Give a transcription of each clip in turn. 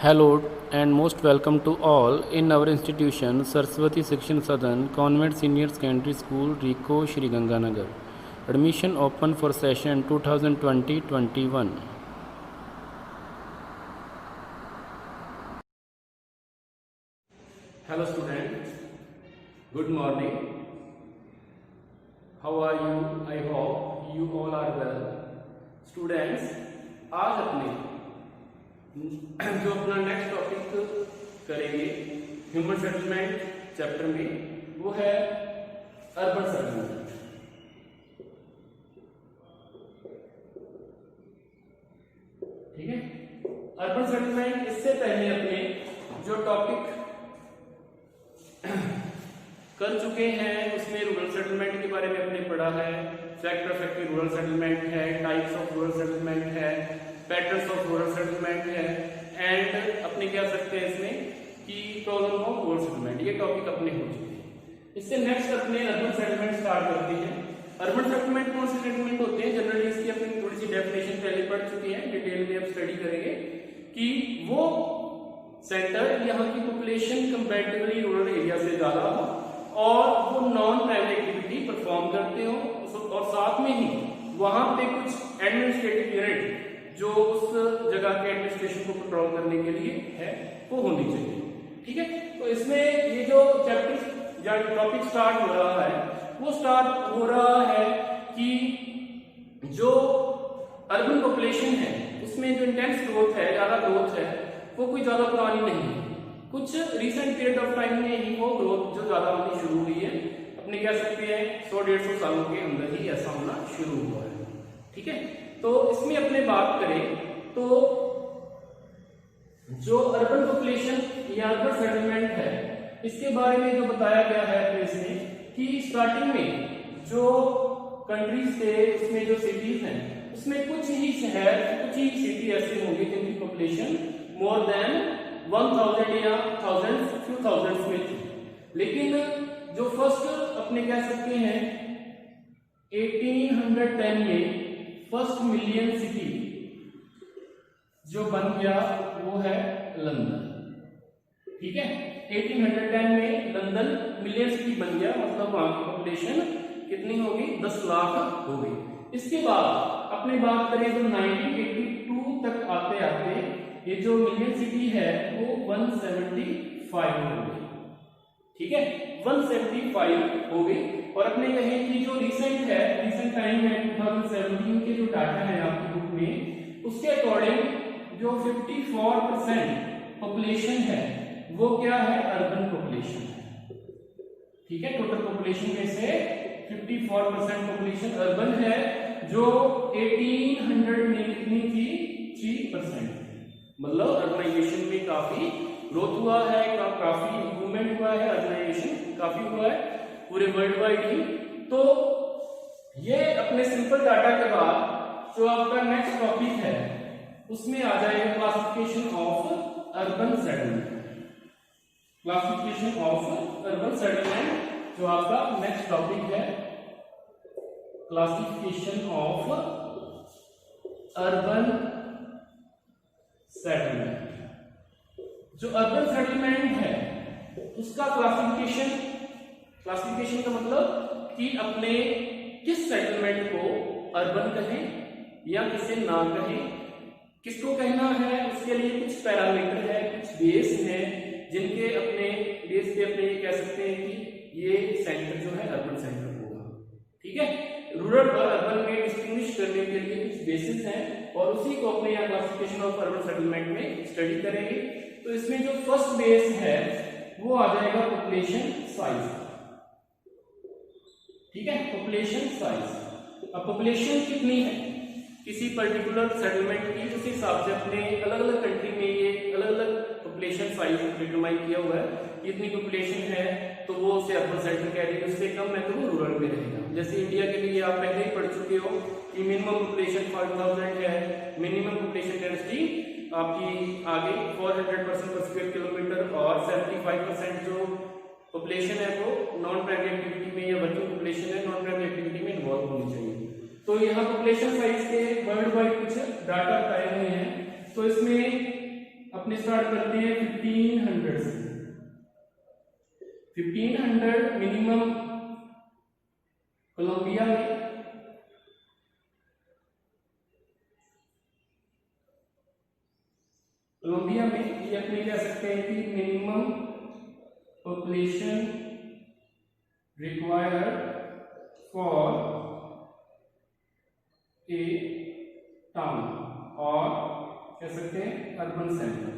Hello and most welcome to all in our institution Saraswati Shikshan Sadan Convent Senior Secondary School Rico Shri Ganganagar. Admission open for session 2020-21. Hello students, good morning. How are you? I hope you all are well. Students, आज अपने जो अपना next topic करेंगे human settlement chapter में वो है urban settlement. ठीक है, अर्बन सेटलमेंट। इससे पहले अपने जो टॉपिक कर चुके हैं उसमें रूरल सेटलमेंट के बारे में अपने पढ़ा है, फैक्टर इफेक्टिव रूरल सेटलमेंट है, टाइप्स ऑफ रूरल सेटलमेंट है, पैटर्न्स ऑफ रूरल सेटलमेंट है एंड अपने क्या सकते हैं इसमें कि प्रॉब्लम ऑफ रूरल सेटलमेंट। ये टॉपिक अपने हो चुके हैं। इससे नेक्स्ट अपने अर्बन सेटलमेंट स्टार्ट करते हैं। अर्बन सेटलमेंट कौन से सेटलमेंट होते हैं? जनरली इसकी अपनी थोड़ी सी डेफिनेशन पहले पढ़ चुकी है, डिटेल में अब स्टडी करेंगे कि वो सेंटर यहाँ की पॉपुलेशन कंपैरेटिवली रूरल एरिया से ज्यादा हो और वो नॉन प्राइवेट एक्टिविटी परफॉर्म करते हो और साथ में ही वहां पे कुछ एडमिनिस्ट्रेटिव यूनिट जो उस जगह के एडमिनिस्ट्रेशन को कंट्रोल करने के लिए है वो होनी चाहिए। ठीक है, तो इसमें ये जो चैप्टर या टॉपिक स्टार्ट हो रहा है वो स्टार्ट हो रहा है कि जो अर्बन पॉपुलेशन है उसमें जो इंटेंस ग्रोथ है, ज्यादा ग्रोथ है, वो कोई ज्यादा पुरानी नहीं है। कुछ रिसेंट पीरियड ऑफ टाइम में ही वो ग्रोथ जो ज्यादा होनी शुरू हुई है, अपने कह सकते हैं 100-150 सालों के अंदर ही ऐसा होना शुरू हुआ है। ठीक है, तो इसमें अपने बात करें तो जो अर्बन पॉपुलेशन या अर्बन सेटलमेंट है इसके बारे में जो बताया गया है इसमें कि स्टार्टिंग में जो कंट्रीज थे उसमें जो सिटीज हैं उसमें कुछ ही शहर, कुछ ही सिटी ऐसे होंगे जिनकी पॉपुलेशन मोर देन 1000 या 1000 फ्यू थाउजेंड्स में थी। लेकिन जो फर्स्ट अपने कह सकते हैं 1810 में फर्स्ट मिलियन सिटी जो बन गया वो है लंदन। ठीक है, 1810 में लंदन मिलियन सिटी बन गया, मतलब वहां की पॉपुलेशन कितनी होगी? 10 लाख हो गई। इसके बाद अपने बात करें तो 1982 तक आते आते ये जो मिलियन सिटी है वो 175 हो गई। ठीक है, 175 हो गई। और अपने कहें कि जो रिसेंट है, रिसेंट टाइम है 2017 के जो डाटा है आपकी बुक में, उसके अकॉर्डिंग जो 54% पॉपुलेशन है वो क्या है? अर्बन पॉपुलेशन है। ठीक है, टोटल पॉपुलेशन में से 54% पॉपुलेशन अर्बन है, जो 1800 में कितनी थी? 3%। मतलब अर्बनाइजेशन में काफी ग्रोथ हुआ है, काफी इंप्रूवमेंट हुआ है, अर्बनाइजेशन काफी हुआ है पूरे वर्ल्ड वाइड ही। तो ये अपने सिंपल डाटा के बाद जो आपका नेक्स्ट टॉपिक है उसमें आ जाएगा classification of urban settlement. Classification of urban settlement जो आपका नेक्स्ट टॉपिक है, क्लासिफिकेशन ऑफ अर्बन सेटलमेंट। जो अर्बन सेटलमेंट है उसका क्लासिफिकेशन का मतलब कि अपने किस सेटलमेंट को अर्बन कहें या किसे ना कहें, किसको कहना है, उसके लिए कुछ पैरामीटर है, कुछ बेस है जिनके अपने बेस पे अपने कह सकते हैं कि ये सेंटर जो है अर्बन सेंटर होगा। ठीक है, रूरल और अर्बन में डिस्टिंग्विश करने के लिए कुछ बेसिस हैं और उसी को अपने यहाँ क्लासिफिकेशन ऑफ अर्बन सेटलमेंट में स्टडी करेंगे। तो इसमें जो फर्स्ट बेस है वो आ जाएगा पॉपुलेशन साइज। ठीक है, पॉपुलेशन साइज। अब पॉपुलेशन कितनी है किसी पर्टिकुलर सेटलमेंट की, उस हिसाब से अपने अलग अलग कंट्री में ये अलग अलग पॉपुलेशन साइज डिटरमाइन किया हुआ है। इतनी पॉपुलेशन है तो वो उसे अर्बन सेंटर कह रही है, उससे कम है तो वो रूरल में रहेगा। जैसे इंडिया के लिए आप पहले ही पढ़ चुके हो कि मिनिमम पॉपुलेशन 5000 है, मिनिमम पॉपुलेशन डेंसिटी आपकी आगे 400% पर स्क्वायर किलोमीटर और 75% जो पॉपुलेशन है वो नॉन प्राइमरी एक्टिविटी में या वर्किंग पॉपुलेशन है नॉन प्राइमरी एक्टिविटी में इन्वॉल्व होनी चाहिए। तो यहाँ पॉपुलेशन साइज के वर्ल्ड वाइड कुछ डाटा बताए हुए हैं। तो इसमें अपने स्टार्ट करते हैं 1500 से। 1500 मिनिमम कोलंबिया में, ये अपने कह सकते हैं कि minimum population required for a town, और कह सकते हैं अर्बन सेंटर,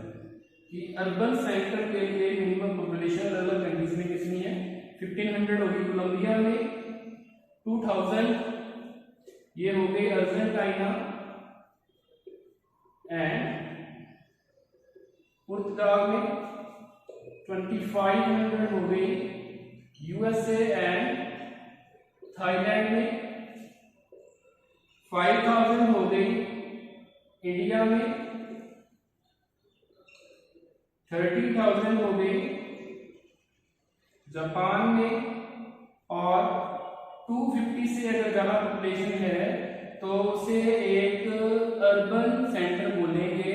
कि अर्बन सेंटर के लिए मिनिमम पॉपुलेशन अलग अलग कंट्रीज में कितनी है, 1500 होगी कोलंबिया में, 2000 ये हो गई अर्जेंटीना एंड पुर्तगाल में, 2500 हो गई यूएसए एंड थाईलैंड में, 5000 हो गई इंडिया में, 30,000 हो गई जापान में, और 250 से अगर ज्यादा पॉपुलेशन है तो उसे एक अर्बन सेंटर बोलेंगे।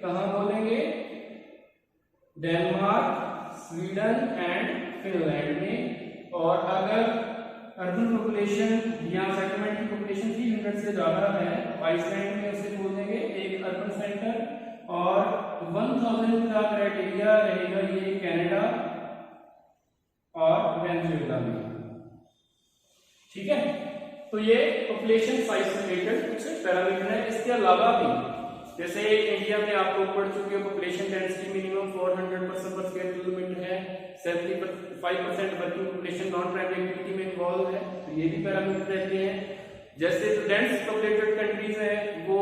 कहां बोलेंगे? डेनमार्क, स्वीडन एंड फिनलैंड में। और अगर अर्बन पॉपुलेशन या सेटलमेंट की पॉपुलेशन 300 से ज्यादा है तो आइसलैंड में उसे बोल देंगे एक अर्बन सेंटर, और 1000 का क्राइटेरिया रहेगा ये कनाडा और वेनेजुएला में। ठीक है, तो ये पॉपुलेशन साइज से रिलेटेड कुछ पैरामीटर है। इसके अलावा भी जैसे इंडिया में आप लोग पढ़ चुके हो पॉपुलेशन डेंसिटी मिनिमम 400 पर स्क्वायर किलोमीटर है, 75% working population non primary activity में इन्वॉल्व है, तो ये भी पैरामीटर रहते हैं। जैसे जो डेंस पॉपुलेटेड कंट्रीज है वो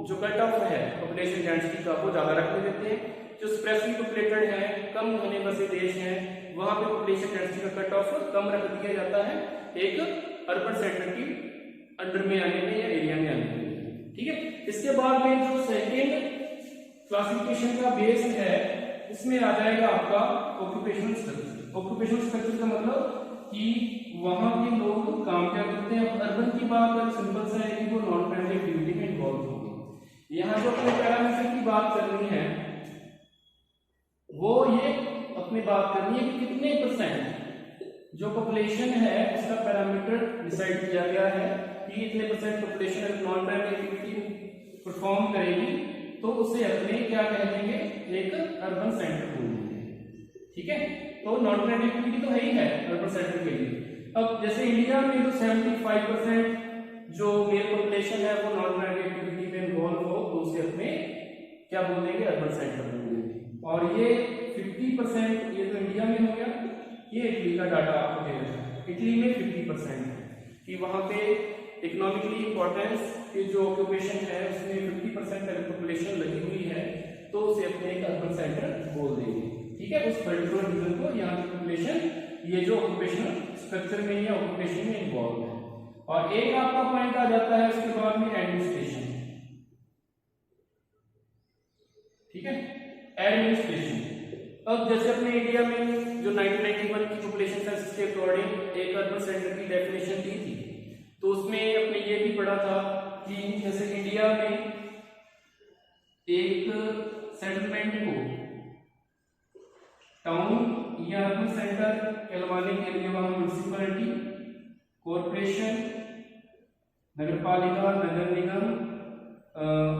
जो कट ऑफ है पॉपुलेशन डेंसिटी का वो ज्यादा रखने देते हैं, जो स्पेशली पॉपुलेटेड है कम होने बसे देश हैं वहां पे पॉपुलेशन डेंसिटी का कट ऑफ कम रख दिया जाता है एक अर्बन सेंटर की अंडर में आने में या एरिया में आने में। ठीक है, इसके बाद में जो सेकेंड क्लासिफिकेशन का बेस है उसमें आ जाएगा आपका ऑक्यूपेशनल स्ट्रक्चर। ऑक्यूपेशनल स्ट्रक्चर का मतलब कि वहां के लोग काम क्या करते हैं। अब अर्बन की बात अगर सिंपल सा है कि वो नॉन प्राइमरी एक्टिविटी में इन्वॉल्व होंगे। यहाँ जो अपने पैरामीटर की बात करनी है वो ये अपनी बात करनी है कि कितने परसेंट जो पॉपुलेशन है उसका पैरामीटर डिसाइड किया गया है कि इतने percent population non primary activity perform करेगी तो उसे अपने क्या कह देंगे, एक अर्बन सेंटर बोल देंगे। ठीक है, तो नॉन प्राइमरी एक्टिविटी तो है ही है अर्बन सेंटर के लिए। अब जैसे इंडिया में जो 75% जो मेल पॉपुलेशन है वो नॉन प्राइमरी एक्टिविटी में इन्वॉल्व हो तो उसे अपने क्या बोल देंगे, अर्बन सेंटर बोल देंगे। और ये 50% ये तो इंडिया में हो गया, ये इटली का डाटा आपको दे रहा है। इटली में 50% है कि वहां पे इकोनॉमिकली इंपॉर्टेंस के जो ऑक्यूपेशन है उसमें 50% अगर पॉपुलेशन लगी हुई है तो उसे अपने एक अर्बन सेंटर बोल देंगे। ठीक है, उस पर्टिकुलर रीजन को यहाँ की पॉपुलेशन ये जो ऑक्यूपेशनल स्ट्रक्चर में या ऑक्यूपेशन में इन्वॉल्व है। और एक आपका पॉइंट आ जाता है उसके बाद में एडमिनिस्ट्रेशन। ठीक है, एडमिनिस्ट्रेशन। अब जैसे अपने इंडिया में जो 1991 की पॉपुलेशन सेंसस के अकॉर्डिंग एक अर्बन सेंटर की डेफिनेशन दी थी तो उसमें अपने ये भी पढ़ा था कि जैसे इंडिया में एक सेटलमेंट को टाउन या अर्बन सेंटर कहलवाने के लिए वहां म्युनिसिपैलिटी, कॉरपोरेशन, नगरपालिका, नगर निगम,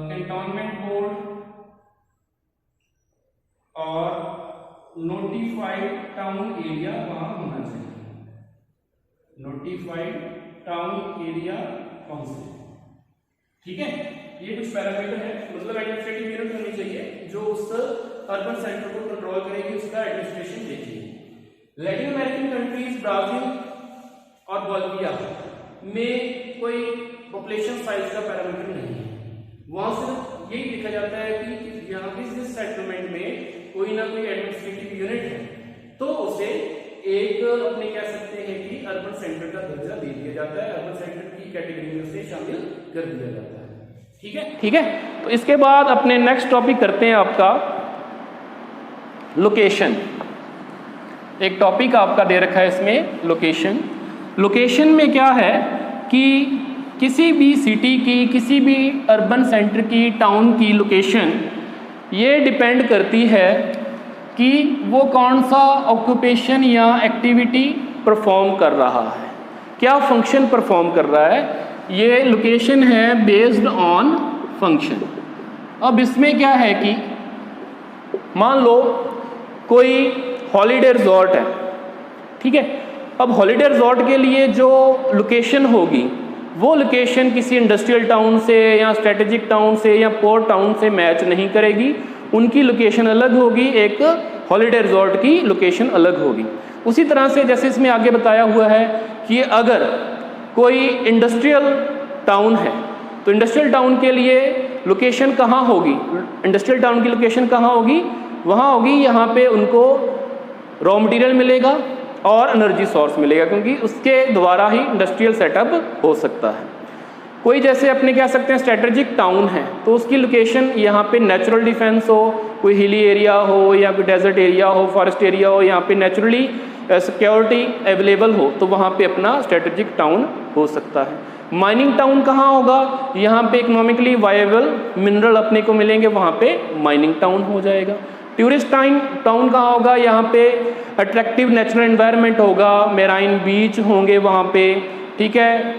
कैंटोनमेंट बोर्ड और नोटिफाइड टाउन एरिया वहां होना चाहिए। Notified town area council. ठीक है, ये कुछ पैरामीटर है, मतलब एडमिनिस्ट्रेटिव यूनिट होनी चाहिए जो उस अर्बन सेंटर को कंट्रोल करेगी, उसका एडमिनिस्ट्रेशन देखेगी। लैटिन अमेरिकन कंट्रीज ब्राजील और बोलिविया में कोई पॉपुलेशन साइज का पैरामीटर नहीं है, वहां सिर्फ यही देखा जाता है कि यहाँ किस सेटलमेंट में कोई ना कोई एडमिनिस्ट्रेटिव यूनिट है तो उसे एक अपने कह सकते हैं कि अर्बन सेंटर का दर्जा दे दिया जाता है, अर्बन सेंटर की कैटेगरी में उसे शामिल कर दिया जाता है। ठीक है, ठीक है। तो इसके बाद अपने नेक्स्ट टॉपिक करते हैं आपका लोकेशन। एक टॉपिक आपका दे रखा है इसमें लोकेशन। लोकेशन में क्या है कि किसी भी सिटी की, किसी भी अर्बन सेंटर की, टाउन की लोकेशन ये डिपेंड करती है कि वो कौन सा ऑक्यूपेशन या एक्टिविटी परफॉर्म कर रहा है, क्या फंक्शन परफॉर्म कर रहा है। ये लोकेशन है बेस्ड ऑन फंक्शन। अब इसमें क्या है कि मान लो कोई हॉलीडे रिजॉर्ट है, ठीक है। अब हॉलीडे रिजॉर्ट के लिए जो लोकेशन होगी वो लोकेशन किसी इंडस्ट्रियल टाउन से या स्ट्रेटेजिक टाउन से या पोर्ट टाउन से मैच नहीं करेगी, उनकी लोकेशन अलग होगी, एक हॉलीडे रिजॉर्ट की लोकेशन अलग होगी। उसी तरह से जैसे इसमें आगे बताया हुआ है कि अगर कोई इंडस्ट्रियल टाउन है तो इंडस्ट्रियल टाउन के लिए लोकेशन कहाँ होगी, इंडस्ट्रियल टाउन की लोकेशन कहाँ होगी, वहाँ होगी यहाँ पे उनको रॉ मटेरियल मिलेगा और एनर्जी सोर्स मिलेगा, क्योंकि उसके द्वारा ही इंडस्ट्रियल सेटअप हो सकता है। कोई जैसे अपने कह सकते हैं स्ट्रेटेजिक टाउन है तो उसकी लोकेशन यहाँ पे नेचुरल डिफेंस हो, कोई हिली एरिया हो या कोई डेजर्ट एरिया हो, फॉरेस्ट एरिया हो, यहाँ पे नेचुरली सिक्योरिटी अवेलेबल हो तो वहाँ पे अपना स्ट्रेटेजिक टाउन हो सकता है। माइनिंग टाउन कहाँ होगा, यहाँ पे इकोनॉमिकली वायबल मिनरल अपने को मिलेंगे, वहाँ पे माइनिंग टाउन हो जाएगा। टूरिस्ट टाउन कहाँ होगा, यहाँ पे अट्रैक्टिव नेचुरल एनवायरनमेंट होगा, मेराइन बीच होंगे वहाँ पे, ठीक है,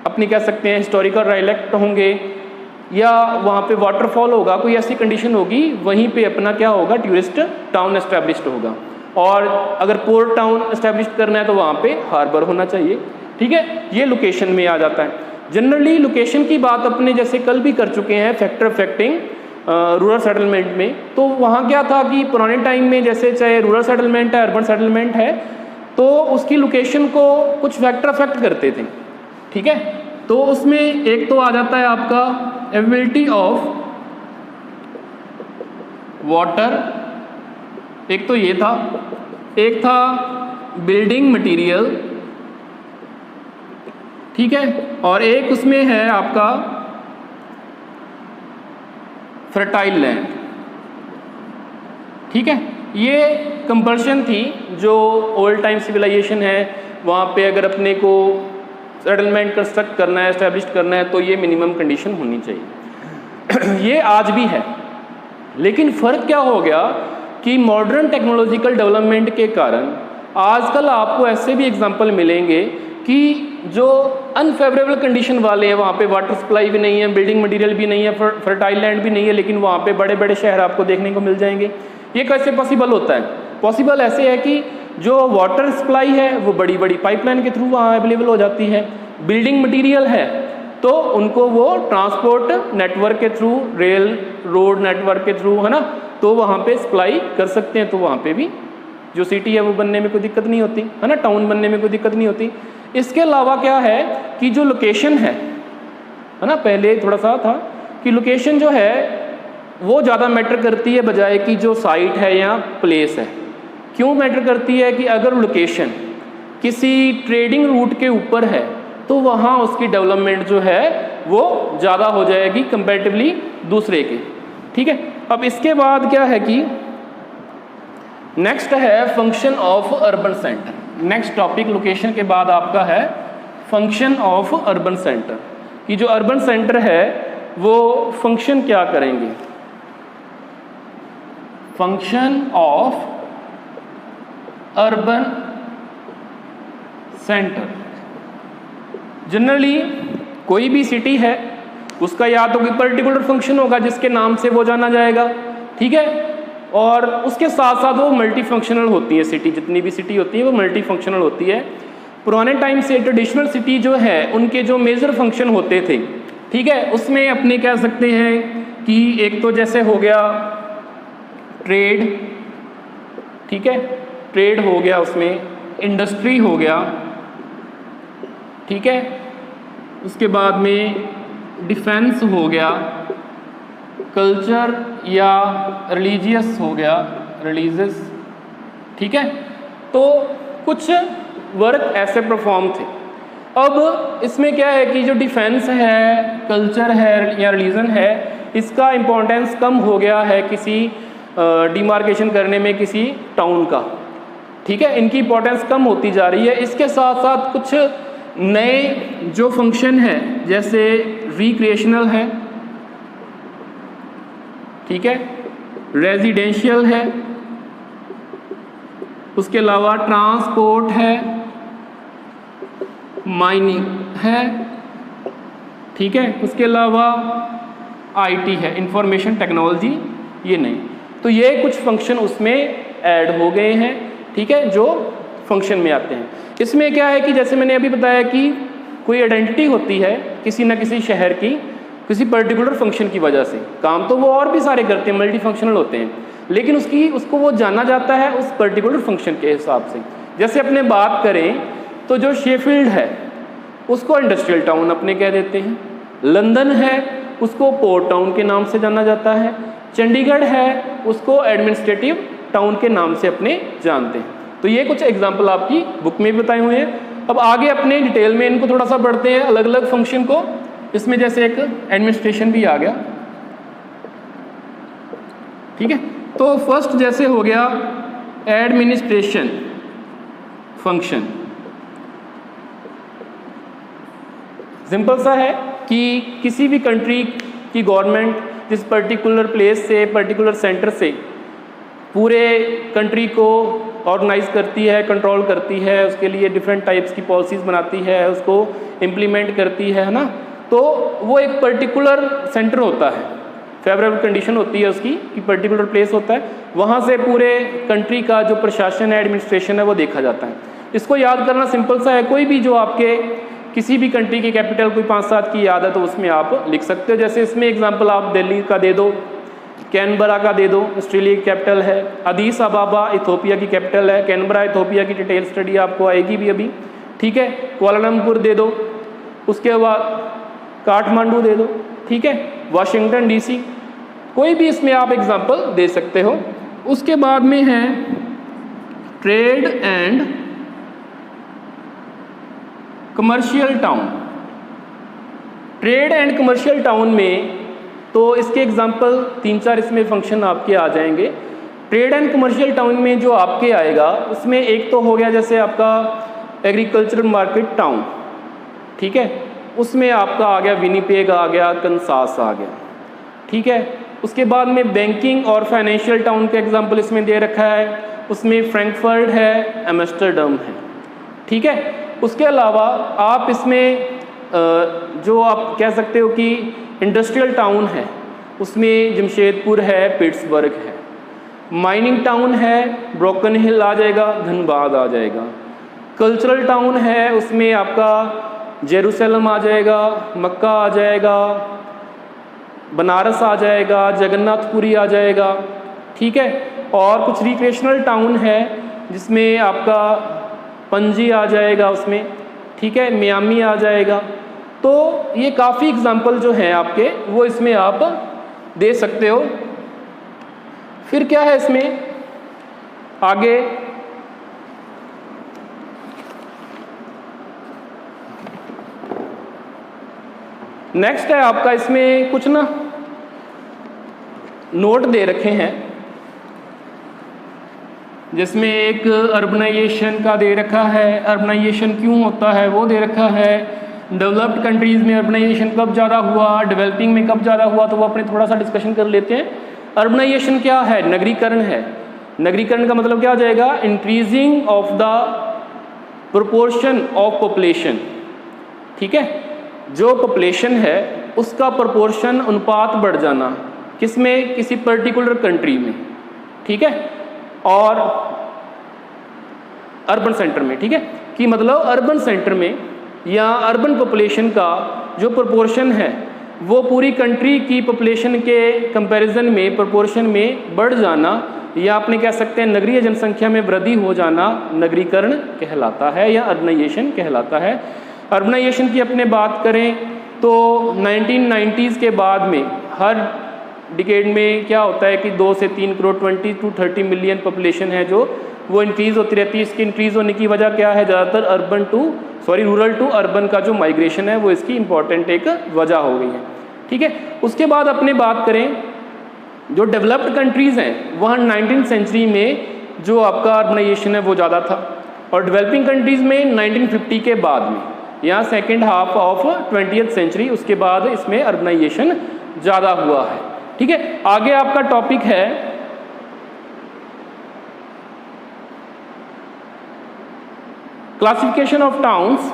अपनी कह सकते हैं हिस्टोरिकल राइलेक्ट होंगे या वहाँ पे वाटरफॉल होगा, कोई ऐसी कंडीशन होगी, वहीं पे अपना क्या होगा, टूरिस्ट टाउन एस्टेब्लिश्ड होगा। और अगर पोर्ट टाउन एस्टेब्लिश करना है तो वहाँ पे हार्बर होना चाहिए, ठीक है। ये लोकेशन में आ जाता है। जनरली लोकेशन की बात अपने जैसे कल भी कर चुके हैं फैक्टर अफेक्टिंग रूरल सेटलमेंट में, तो वहाँ क्या था कि पुराने टाइम में जैसे चाहे रूरल सेटलमेंट है, अर्बन सेटलमेंट है, तो उसकी लोकेशन को कुछ फैक्टर अफेक्ट करते थे, ठीक है। तो उसमें एक तो आ जाता है आपका अवेलेबिलिटी ऑफ वाटर, एक तो ये था, एक था बिल्डिंग मटेरियल, ठीक है, और एक उसमें है आपका फर्टाइल लैंड, ठीक है। ये कंपल्शन थी जो ओल्ड टाइम सिविलाइजेशन है वहाँ पे अगर अपने को सेटलमेंट कंस्ट्रक्ट करना है, एस्टेब्लिश करना है तो ये मिनिमम कंडीशन होनी चाहिए। ये आज भी है, लेकिन फ़र्क क्या हो गया कि मॉडर्न टेक्नोलॉजिकल डेवलपमेंट के कारण आजकल आपको ऐसे भी एग्जांपल मिलेंगे कि जो अनफेवरेबल कंडीशन वाले हैं, वहाँ पे वाटर सप्लाई भी नहीं है, बिल्डिंग मटेरियल भी नहीं है, फर्टाइल लैंड भी नहीं है, लेकिन वहाँ पे बड़े बड़े शहर आपको देखने को मिल जाएंगे। ये कैसे पॉसिबल होता है? पॉसिबल ऐसे है कि जो वाटर सप्लाई है वो बड़ी बड़ी पाइपलाइन के थ्रू वहाँ अवेलेबल हो जाती है, बिल्डिंग मटीरियल है तो उनको वो ट्रांसपोर्ट नेटवर्क के थ्रू, रेल रोड नेटवर्क के थ्रू, है ना, तो वहाँ पे सप्लाई कर सकते हैं, तो वहाँ पे भी जो सिटी है वो बनने में कोई दिक्कत नहीं होती, है ना, टाउन बनने में कोई दिक्कत नहीं होती। इसके अलावा क्या है कि जो लोकेशन है ना, पहले थोड़ा सा था कि लोकेशन जो है वो ज़्यादा मैटर करती है बजाय कि जो साइट है या प्लेस है। क्यों मैटर करती है कि अगर लोकेशन किसी ट्रेडिंग रूट के ऊपर है तो वहाँ उसकी डेवलपमेंट जो है वो ज़्यादा हो जाएगी कंपैरेटिवली दूसरे के, ठीक है। अब इसके बाद क्या है कि नेक्स्ट है function of urban centre. Next topic location के बाद आपका है फंक्शन ऑफ अर्बन सेंटर, कि जो अर्बन सेंटर है वो फंक्शन क्या करेंगे। Function of urban centre, generally कोई भी सिटी है उसका या तो कोई पर्टिकुलर फंक्शन होगा जिसके नाम से वो जाना जाएगा, ठीक है, और उसके साथ साथ वो मल्टी फंक्शनल होती है। सिटी जितनी भी सिटी होती है वो मल्टी फंक्शनल होती है। पुराने टाइम से ट्रेडिशनल सिटी जो है उनके जो मेजर फंक्शन होते थे, ठीक है, उसमें अपने कह सकते हैं कि एक तो जैसे हो गया ट्रेड, ठीक है, ट्रेड हो गया, उसमें इंडस्ट्री हो गया, ठीक है, उसके बाद में डिफेंस हो गया, कल्चर या रिलीजियस हो गया, रिलीजियस, ठीक है। तो कुछ वर्क ऐसे परफॉर्म थे। अब इसमें क्या है कि जो डिफेंस है, कल्चर है या रिलीजन है, इसका इम्पोर्टेंस कम हो गया है किसी डिमार्केशन करने में किसी टाउन का, ठीक है, इनकी इम्पोर्टेंस कम होती जा रही है। इसके साथ साथ कुछ नए जो फंक्शन है जैसे रिक्रिएशनल है, ठीक है, रेजिडेंशियल है, उसके अलावा ट्रांसपोर्ट है, माइनिंग है, ठीक है, उसके अलावा आईटी है, इंफॉर्मेशन टेक्नोलॉजी, ये नहीं। तो ये कुछ फंक्शन उसमें ऐड हो गए हैं, ठीक है, जो फंक्शन में आते हैं। इसमें क्या है कि जैसे मैंने अभी बताया कि कोई आइडेंटिटी होती है किसी न किसी शहर की किसी पर्टिकुलर फंक्शन की वजह से, काम तो वो और भी सारे करते हैं, मल्टी फंक्शनल होते हैं, लेकिन उसको वो जाना जाता है उस पर्टिकुलर फंक्शन के हिसाब से। जैसे अपने बात करें तो जो शेफील्ड है उसको इंडस्ट्रियल टाउन अपने कह देते हैं, लंदन है उसको पोर्ट टाउन के नाम से जाना जाता है, चंडीगढ़ है उसको एडमिनिस्ट्रेटिव टाउन के नाम से अपने जानते हैं। तो ये कुछ एग्जाम्पल आपकी बुक में भी बताए हुए हैं। अब आगे अपने डिटेल में इनको थोड़ा सा बढ़ते हैं, अलग अलग फंक्शन को। इसमें जैसे एक एडमिनिस्ट्रेशन भी आ गया, ठीक है। तो फर्स्ट जैसे हो गया एडमिनिस्ट्रेशन फंक्शन, सिंपल सा है कि किसी भी कंट्री की गवर्नमेंट जिस पर्टिकुलर प्लेस से, पर्टिकुलर सेंटर से पूरे कंट्री को ऑर्गेनाइज करती है, कंट्रोल करती है, उसके लिए डिफरेंट टाइप्स की पॉलिसीज़ बनाती है, उसको इम्प्लीमेंट करती है ना, तो वो एक पर्टिकुलर सेंटर होता है, फेवरेबल कंडीशन होती है उसकी कि पर्टिकुलर प्लेस होता है, वहाँ से पूरे कंट्री का जो प्रशासन है, एडमिनिस्ट्रेशन है, वो देखा जाता है। इसको याद करना सिंपल सा है, कोई भी जो आपके किसी भी कंट्री की कैपिटल कोई 5-7 की याद है तो उसमें आप लिख सकते हो। जैसे इसमें एग्जांपल आप दिल्ली का दे दो, कैनबरा का दे दो, ऑस्ट्रेलिया की कैपिटल है, अदीस अबाबा इथोपिया की कैपिटल है, कैनबरा इथोपिया की डिटेल स्टडी आपको आएगी भी अभी, ठीक है। कुआलालंपुर दे दो, उसके बाद काठमांडू दे दो, ठीक है, वाशिंगटन डीसी, कोई भी इसमें आप एग्जांपल दे सकते हो। उसके बाद में है trade and commercial town. Trade and commercial town में तो इसके एग्जांपल 3-4 इसमें फंक्शन आपके आ जाएंगे। ट्रेड एंड कमर्शियल टाउन में जो आपके आएगा उसमें एक तो हो गया जैसे आपका एग्रीकल्चरल मार्केट टाउन, ठीक है, उसमें आपका आ गया विनिपेग आ गया, कंसास आ गया, ठीक है। उसके बाद में बैंकिंग और फाइनेंशियल टाउन का एग्जांपल इसमें दे रखा है, उसमें फ्रैंकफर्ट है, एम्स्टर्डम है, ठीक है। उसके अलावा आप इसमें जो आप कह सकते हो कि इंडस्ट्रियल टाउन है, उसमें जमशेदपुर है, पिट्सबर्ग है। माइनिंग टाउन है, ब्रोकन हिल आ जाएगा, धनबाद आ जाएगा। कल्चरल टाउन है, उसमें आपका जेरूसलम आ जाएगा, मक्का आ जाएगा, बनारस आ जाएगा, जगन्नाथपुरी आ जाएगा, ठीक है। और कुछ रिक्रिएशनल टाउन है जिसमें आपका पणजी आ जाएगा उसमें, ठीक है, मियामी आ जाएगा। तो ये काफ़ी एग्जाम्पल जो हैं आपके वो इसमें आप दे सकते हो। फिर क्या है इसमें आगे, नेक्स्ट है आपका इसमें कुछ ना नोट दे रखे हैं, जिसमें एक अर्बनाइजेशन का दे रखा है, अर्बनाइजेशन क्यों होता है वो दे रखा है, डेवलप्ड कंट्रीज़ में अर्बनाइजेशन कब ज़्यादा हुआ, डेवलपिंग में कब ज़्यादा हुआ, तो वो अपने थोड़ा सा डिस्कशन कर लेते हैं। अर्बनाइजेशन क्या है? नगरीकरण है। नगरीकरण का मतलब क्या हो जाएगा? Increasing of the proportion of population, ठीक है, जो पॉपुलेशन है उसका प्रोपोर्शन अनुपात बढ़ जाना, किसमें? किसी पर्टिकुलर कंट्री में, ठीक है, और अर्बन सेंटर में, ठीक है, कि मतलब अर्बन सेंटर में या अर्बन पॉपुलेशन का जो प्रोपोर्शन है वो पूरी कंट्री की पॉपुलेशन के कंपैरिजन में प्रोपोर्शन में बढ़ जाना, या आपने कह सकते हैं नगरीय जनसंख्या में वृद्धि हो जाना, नगरीकरण कहलाता है या अर्बनाइजेशन कहलाता है। अर्बनाइजेशन की अपने बात करें तो 1990s के बाद में हर डिकेड में क्या होता है कि 2 से 3 करोड़ 20 to 30 मिलियन पॉपुलेशन है जो वो इंक्रीज़ होती रहती है। इसकी इंक्रीज़ होने की वजह क्या है? ज़्यादातर रूरल टू अर्बन का जो माइग्रेशन है वो इसकी इंपॉर्टेंट एक वजह हो गई है, ठीक है। उसके बाद अपने बात करें जो डेवलप्ड कंट्रीज़ हैं वहाँ 19th सेंचुरी में जो आपका अर्बनाइजेशन है वो ज़्यादा था, और डेवलपिंग कंट्रीज़ में 1950 के बाद में या second half of 20th century उसके बाद इसमें अर्बनाइजेशन ज़्यादा हुआ है, ठीक है। आगे आपका टॉपिक है classification of towns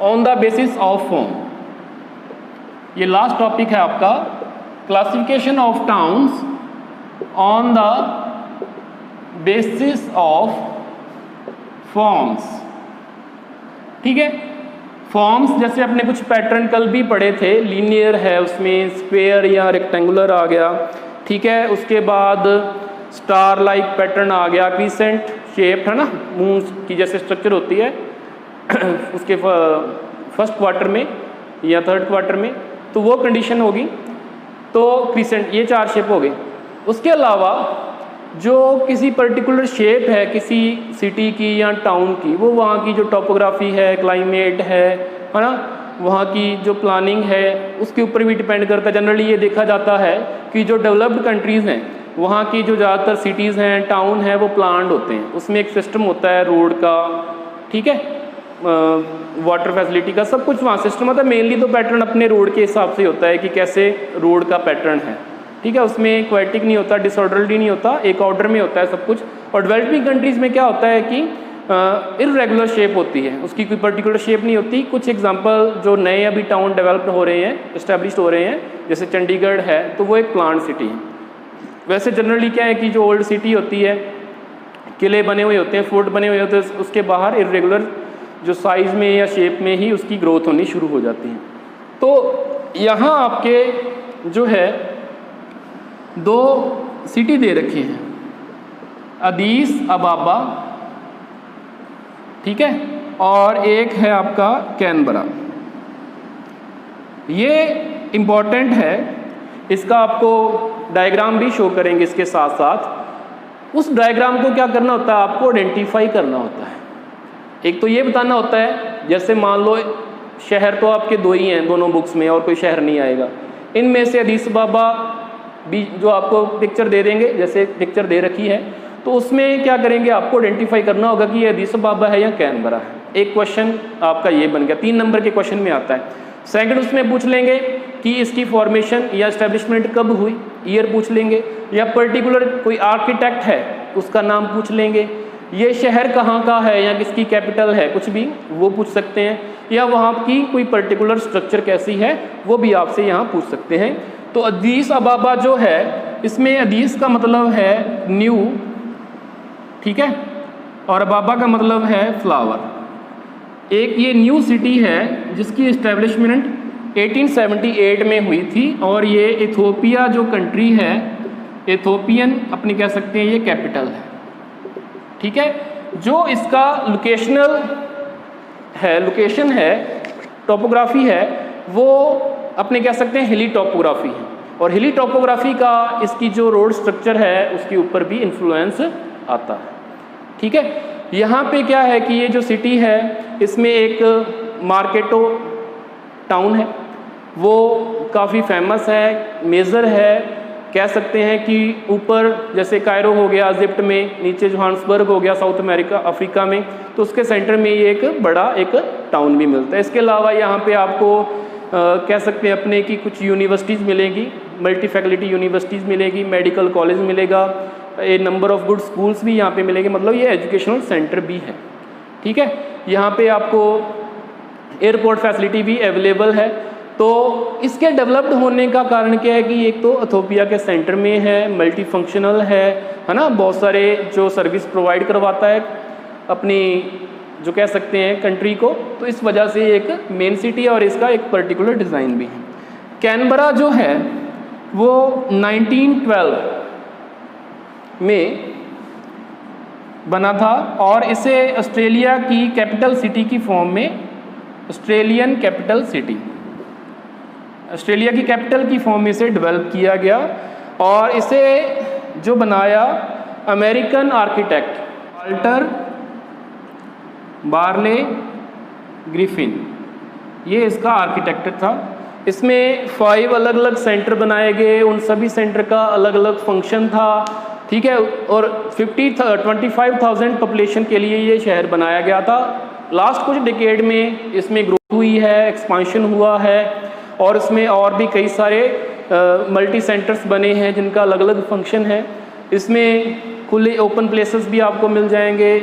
on the basis of form, ये लास्ट टॉपिक है आपका, classification of towns on the basis of forms. ठीक है, फॉर्म्स जैसे अपने कुछ पैटर्न कल भी पढ़े थे, लीनियर है, उसमें स्क्वायर या रेक्टेंगुलर आ गया। ठीक है, उसके बाद स्टार लाइक पैटर्न आ गया, क्रीसेंट शेप है ना, मून की जैसे स्ट्रक्चर होती है उसके फर्स्ट क्वार्टर में या थर्ड क्वार्टर में, तो वो कंडीशन होगी, तो क्रीसेंट, ये 4 शेप हो गए। उसके अलावा जो किसी पर्टिकुलर शेप है किसी सिटी की या टाउन की, वो वहाँ की जो टोपोग्राफी है, क्लाइमेट है ना, वहाँ की जो प्लानिंग है, उसके ऊपर भी डिपेंड करता है। जनरली ये देखा जाता है कि जो डेवलप्ड कंट्रीज़ हैं वहाँ की जो ज़्यादातर सिटीज़ हैं, टाउन है, वो प्लान्ड होते हैं, उसमें एक सिस्टम होता है रोड का, ठीक है, वाटर फैसिलिटी का, सब कुछ वहाँ सिस्टम होता है। मेनली तो पैटर्न अपने रोड के हिसाब से होता है कि कैसे रोड का पैटर्न है। ठीक है, उसमें क्वाइटिक नहीं होता, डिसऑर्डरली नहीं होता, एक ऑर्डर में होता है सब कुछ। और डेवलपिंग कंट्रीज़ में क्या होता है कि इर्रेगुलर शेप होती है, उसकी कोई पर्टिकुलर शेप नहीं होती। कुछ एग्जांपल जो नए अभी टाउन डेवलप्ड हो रहे हैं, इस्टेब्लिश्ड हो रहे हैं, जैसे चंडीगढ़ है, तो वो एक प्लांट सिटी है। वैसे जनरली क्या है कि जो ओल्ड सिटी होती है, किले बने हुए होते हैं, फोर्ट बने हुए होते हैं, उसके बाहर इर्रेगुलर जो साइज़ में या शेप में ही उसकी ग्रोथ होनी शुरू हो जाती है। तो यहाँ आपके जो है 2 सिटी दे रखे हैं, अदीस अबाबा, ठीक है, और एक है आपका कैनबरा। ये इम्पॉर्टेंट है, इसका आपको डायग्राम भी शो करेंगे इसके साथ साथ। उस डायग्राम को क्या करना होता है, आपको आइडेंटिफाई करना होता है। एक तो ये बताना होता है, जैसे मान लो शहर तो आपके 2 ही हैं दोनों बुक्स में, और कोई शहर नहीं आएगा। इनमें से अदीस अबाबा भी जो आपको पिक्चर दे देंगे, जैसे पिक्चर दे रखी है, तो उसमें क्या करेंगे, आपको आइडेंटिफाई करना होगा कि ये अदीस अबाबा है या कैनबरा है। एक क्वेश्चन आपका ये बन गया, 3 नंबर के क्वेश्चन में आता है। सेकंड उसमें पूछ लेंगे कि इसकी फॉर्मेशन या एस्टेब्लिशमेंट कब हुई, ईयर पूछ लेंगे, या पर्टिकुलर कोई आर्किटेक्ट है उसका नाम पूछ लेंगे, ये शहर कहाँ का है या किसकी कैपिटल है, कुछ भी वो पूछ सकते हैं, या वहाँ की कोई पर्टिकुलर स्ट्रक्चर कैसी है वो भी आपसे यहाँ पूछ सकते हैं। तो अदीस अबाबा जो है, इसमें अदीस का मतलब है न्यू, ठीक है, और अबाबा का मतलब है फ्लावर। एक ये न्यू सिटी है जिसकी इस्टेब्लिशमेंट 1878 में हुई थी, और ये इथोपिया जो कंट्री है, इथोपियन अपनी कह सकते हैं, ये कैपिटल है। ठीक है, जो इसका लोकेशन है, टोपोग्राफी है, वो अपने कह सकते हैं हिली टोपोग्राफी है, और हिली टोपोग्राफी का इसकी जो रोड स्ट्रक्चर है उसके ऊपर भी इन्फ्लुएंस आता है। ठीक है, यहाँ पे क्या है कि ये जो सिटी है इसमें एक मार्केटो टाउन है, वो काफ़ी फेमस है, मेजर है, कह सकते हैं कि ऊपर जैसे कायरो हो गया इजिप्ट में, नीचे जोहान्सबर्ग हो गया साउथ अफ्रीका में, तो उसके सेंटर में ये एक बड़ा एक टाउन भी मिलता है। इसके अलावा यहाँ पे आपको कह सकते हैं अपने की कुछ यूनिवर्सिटीज़ मिलेगी, मल्टी फैकल्टी यूनिवर्सिटीज़ मिलेगी, मेडिकल कॉलेज मिलेगा, ए नंबर ऑफ गुड स्कूल्स भी यहाँ पे मिलेंगे, मतलब ये एजुकेशनल सेंटर भी है। ठीक है, यहाँ पे आपको एयरपोर्ट फैसिलिटी भी अवेलेबल है। तो इसके डेवलप्ड होने का कारण क्या है कि एक तो इथोपिया के सेंटर में है, मल्टी फंक्शनल है ना, बहुत सारे जो सर्विस प्रोवाइड करवाता है अपनी जो कह सकते हैं कंट्री को, तो इस वजह से एक मेन सिटी है और इसका एक पर्टिकुलर डिज़ाइन भी है। कैनबरा जो है वो 1912 में बना था, और इसे ऑस्ट्रेलिया की कैपिटल सिटी की फॉर्म में, ऑस्ट्रेलियन कैपिटल सिटी, ऑस्ट्रेलिया की कैपिटल की फॉर्म में इसे डेवलप किया गया, और इसे जो बनाया American architect Walter barley Griffin, ये इसका आर्किटेक्ट था। इसमें 5 अलग अलग सेंटर बनाए गए, उन सभी सेंटर का अलग अलग फंक्शन था। ठीक है, और 25,000 पॉपुलेशन के लिए ये शहर बनाया गया था। लास्ट कुछ डिकेड में इसमें ग्रोथ हुई है, एक्सपांशन हुआ है, और इसमें और भी कई सारे मल्टी सेंटर्स बने हैं जिनका अलग अलग फंक्शन है। इसमें खुले ओपन प्लेसेस भी आपको मिल जाएंगे,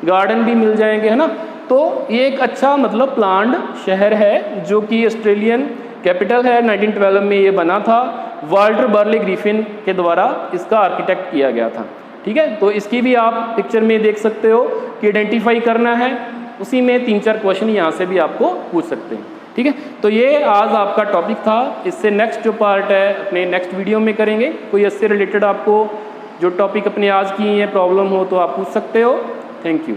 गार्डन भी मिल जाएंगे, है ना, तो ये एक अच्छा मतलब प्लान्ड शहर है जो कि ऑस्ट्रेलियन कैपिटल है। 1912 में ये बना था, वाल्टर बर्ले ग्रिफिन के द्वारा इसका आर्किटेक्ट किया गया था। ठीक है, तो इसकी भी आप पिक्चर में देख सकते हो कि आइडेंटिफाई करना है, उसी में 3-4 क्वेश्चन यहाँ से भी आपको पूछ सकते हैं। ठीक है, तो ये आज आपका टॉपिक था। इससे नेक्स्ट जो पार्ट है अपने नेक्स्ट वीडियो में करेंगे। कोई इससे रिलेटेड आपको जो टॉपिक अपने आज की है प्रॉब्लम हो तो आप पूछ सकते हो। Thank you.